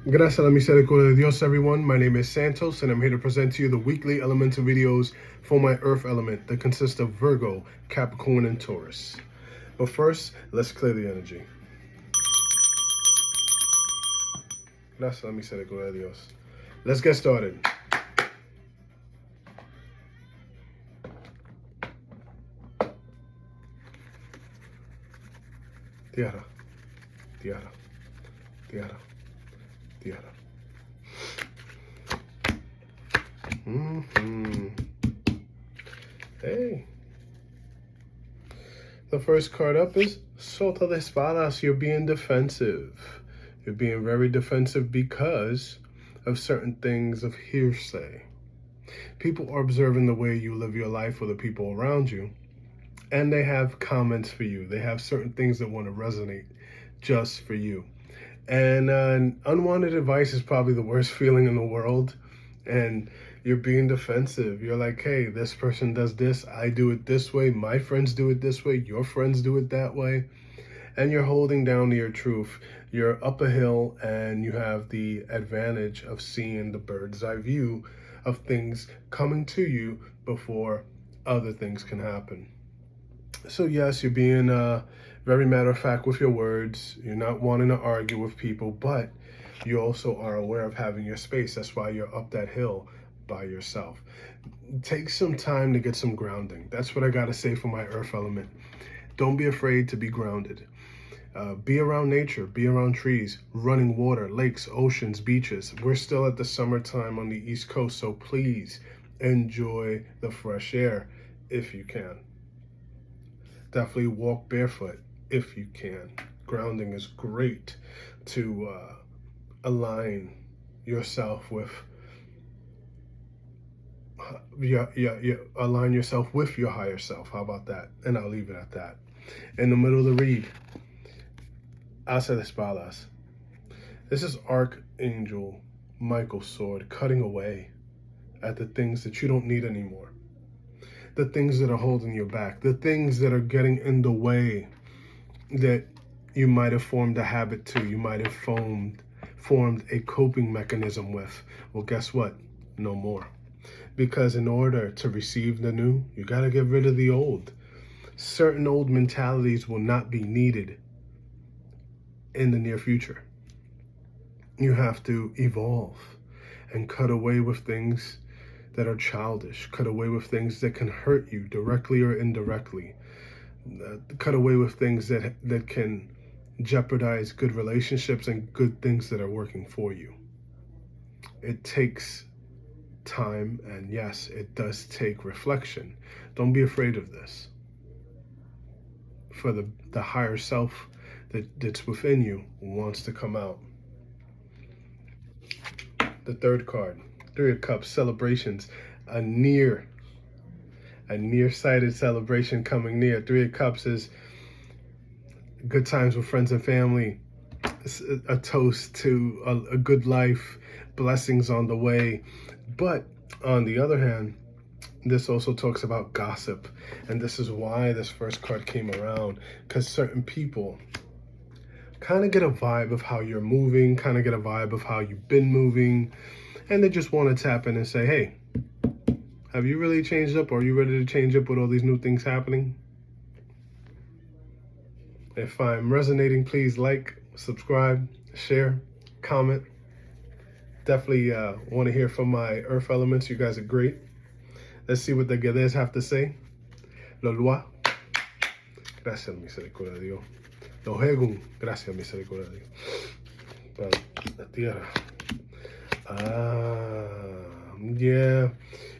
Gracias a la misericordia de Dios, everyone. My name is Santos, and I'm here to present to you the weekly elemental videos for my Earth element that consists of Virgo, Capricorn, and Taurus. But first, let's clear the energy. Gracias a la misericordia de Dios. Let's get started. Tierra, tierra, tierra, tierra. Hey. The first card up is Sota de Espadas. You're being defensive. You're being very defensive because of certain things of hearsay. People are observing the way you live your life with the people around you, and they have comments for you. They have certain things that want to resonate just for you. And unwanted advice is probably the worst feeling in the world. And you're being defensive. You're like, hey, this person does this. I do it this way. My friends do it this way. Your friends do it that way. And you're holding down to your truth. You're up a hill and you have the advantage of seeing the bird's eye view of things coming to you before other things can happen. So yes, you're being very matter of fact with your words. You're not wanting to argue with people, but you also are aware of having your space. That's why you're up that hill by yourself. Take some time to get some grounding. That's what I got to say for my Earth element. Don't be afraid to be grounded. Be around nature, be around trees, running water, lakes, oceans, beaches. We're still at the summertime on the East Coast, so please enjoy the fresh air if you can. Definitely walk barefoot if you can. Grounding is great to align yourself with align yourself with your higher self. How about that? And I'll leave it at that. In the middle of the read, Asa de Espadas. This is Archangel Michael's sword cutting away at the things that you don't need anymore. The things that are holding you back, the things that are getting in the way that you might have formed a habit to, you might have formed a coping mechanism with. Well, guess what? No more. Because in order to receive the new, you got to get rid of the old. Certain old mentalities will not be needed in the near future. You have to evolve and cut away with things that are childish, cut away with things that can hurt you directly or indirectly, cut away with things that can jeopardize good relationships and good things that are working for you. It takes time, and yes, it does take reflection. Don't be afraid of this. For the higher self that's within you wants to come out. The third card, Three of Cups, celebrations, a nearsighted celebration coming near. Three of Cups is good times with friends and family, a toast to a good life, blessings on the way. But on the other hand, this also talks about gossip. And this is why this first card came around, because certain people kind of get a vibe of how you're moving, kind of get a vibe of how you've been moving, and they just want to tap in and say, hey, have you really changed up? Or are you ready to change up with all these new things happening? If I'm resonating, please like, subscribe, share, comment. Definitely want to hear from my Earth elements. You guys are great. Let's see what the Guedes have to say. Lo loi. Gracias, misericordia de Dios. Lo hegun. Gracias, misericordia de Dios. La tierra. Yeah.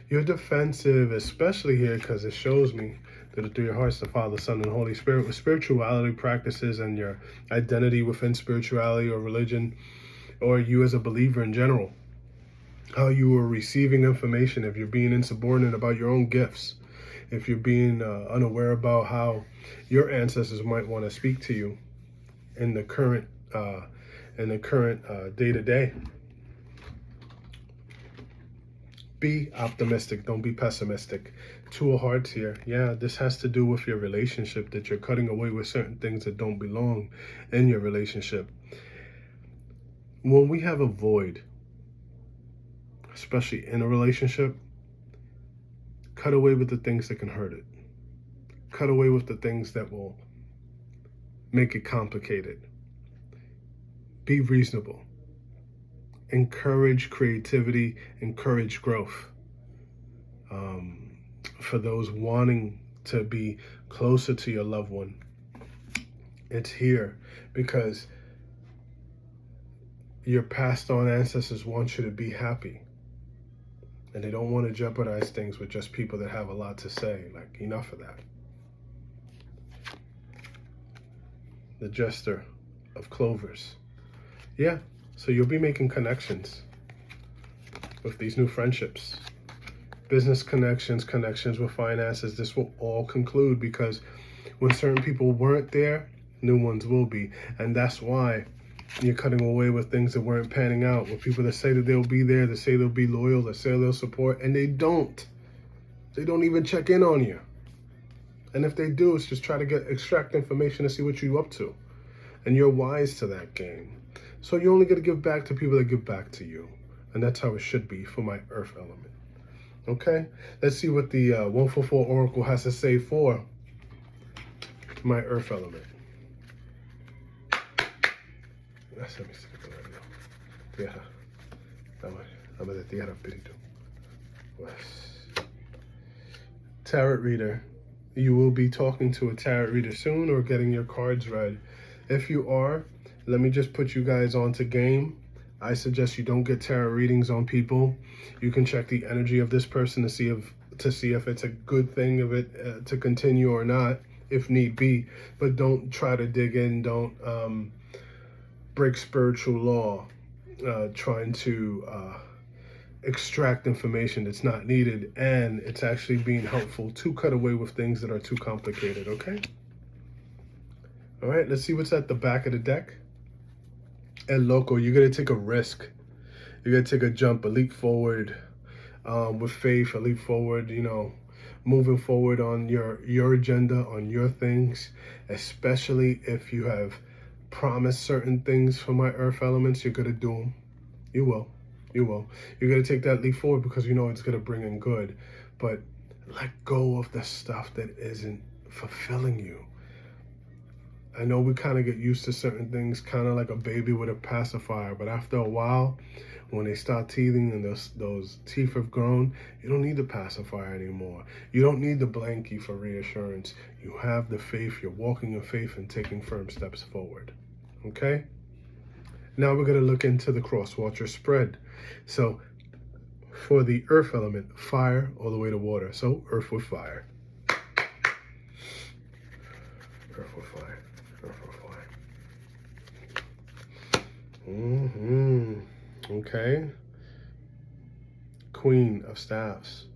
You're defensive, especially here, because it shows me that through your hearts, the Father, Son, and Holy Spirit, with spirituality practices and your identity within spirituality or religion, or you as a believer in general, how you are receiving information, if you're being insubordinate about your own gifts, if you're being unaware about how your ancestors might want to speak to you in the current day-to-day. Be optimistic, don't be pessimistic. Two of Hearts here. Yeah, this has to do with your relationship, that you're cutting away with certain things that don't belong in your relationship. When we have a void, especially in a relationship, cut away with the things that can hurt it. Cut away with the things that will make it complicated. Be reasonable. Encourage creativity, encourage growth. For those wanting to be closer to your loved one, it's here because your passed on ancestors want you to be happy. And they don't want to jeopardize things with just people that have a lot to say. Like, enough of that. The jester of clovers. Yeah, so you'll be making connections with these new friendships. Business connections, connections with finances. This will all conclude because when certain people weren't there, new ones will be. And that's why you're cutting away with things that weren't panning out. With people that say that they'll be there, that say they'll be loyal, that say they'll support, and they don't. They don't even check in on you. And if they do, it's just try to extract information to see what you're up to. And you're wise to that game. So you're only going to give back to people that give back to you. And that's how it should be for my earth element. Okay? Let's see what the 144 Oracle has to say for my earth element. Tarot reader. You will be talking to a tarot reader soon or getting your cards read. If you are, let me just put you guys onto game. I suggest you don't get tarot readings on people. You can check the energy of this person to see if it's a good thing of it to continue or not, if need be. But don't try to dig in. Don't break spiritual law, trying to extract information that's not needed, and it's actually being helpful to cut away with things that are too complicated. Okay. All right. Let's see what's at the back of the deck. And loco, you're going to take a risk. You're going to take a jump, a leap forward with faith, a leap forward, moving forward on your agenda, on your things, especially if you have promised certain things for my earth elements, you're going to do them. You will. You will. You're going to take that leap forward because you know it's going to bring in good. But let go of the stuff that isn't fulfilling you. I know we kind of get used to certain things, kind of like a baby with a pacifier. But after a while, when they start teething and those teeth have grown, you don't need the pacifier anymore. You don't need the blankie for reassurance. You have the faith. You're walking in faith and taking firm steps forward. Okay? Now we're going to look into the cross watcher spread. So for the earth element, fire all the way to water. So earth with fire. Earth with fire. Earth with fire. Okay. Queen of Staffs.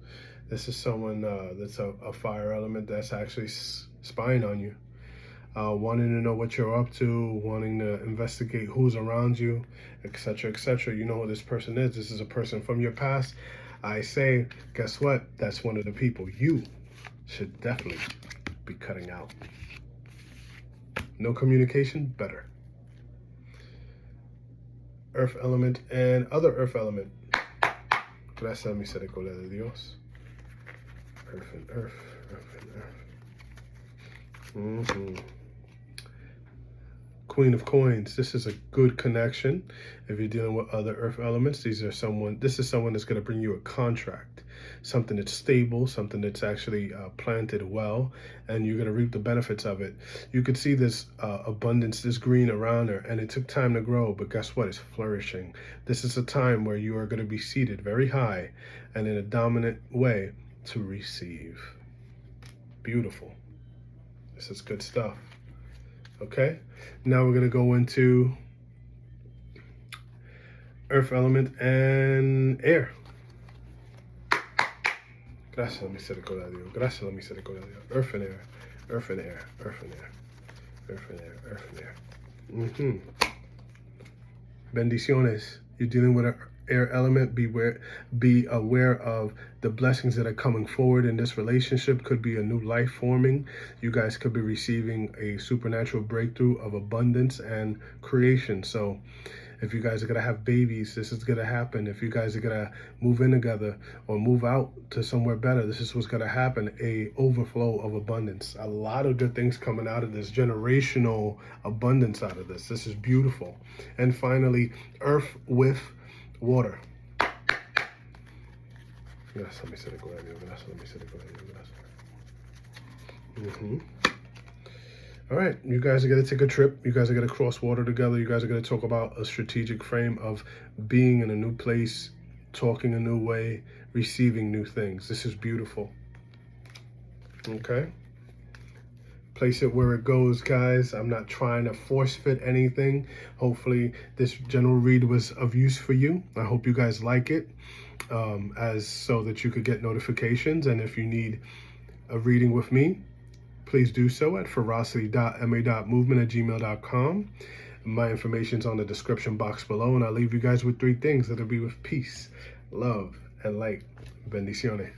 This is someone that's a fire element that's actually spying on you. Wanting to know what you're up to, wanting to investigate who's around you, etc., etc. You know who this person is. This is a person from your past. I say, guess what? That's one of the people you should definitely be cutting out. No communication, better. Earth element and other earth element. Gracias a misericordia de Dios. Earth and earth, earth and earth. Queen of Coins. This is a good connection. If you're dealing with other earth elements, this is someone that's going to bring you a contract, something that's stable, something that's actually planted well, and you're going to reap the benefits of it. You could see this abundance, this green around her, and it took time to grow, but guess what? It's flourishing. This is a time where you are going to be seated very high and in a dominant way to receive. Beautiful. This is good stuff. Okay, now we're going to go into earth element and air. Gracias a misericordia de Dios. Gracias a misericordia de Dios. Earth and air. Earth and air. Earth and air. Earth and air. Earth and air. Bendiciones. You're dealing with an air element. Be aware of the blessings that are coming forward in this relationship. Could be a new life forming. You guys could be receiving a supernatural breakthrough of abundance and creation. So If you guys are going to have babies, this is going to happen. If you guys are going to move in together or move out to somewhere better, this is what's going to happen. A overflow of abundance. A lot of good things coming out of this. Generational abundance out of this. This is beautiful. And finally, earth with water. Gracias a misericordia, gracias a misericordia, gracias. All right, you guys are going to take a trip. You guys are going to cross water together. You guys are going to talk about a strategic frame of being in a new place, talking a new way, receiving new things. This is beautiful. Okay? Place it where it goes, guys. I'm not trying to force fit anything. Hopefully, this general read was of use for you. I hope you guys like it, as so that you could get notifications. And if you need a reading with me, please do so at ferocity.ma.movement@gmail.com. My information's on the description box below, and I'll leave you guys with 3 things that'll be with peace, love, and light. Bendiciones.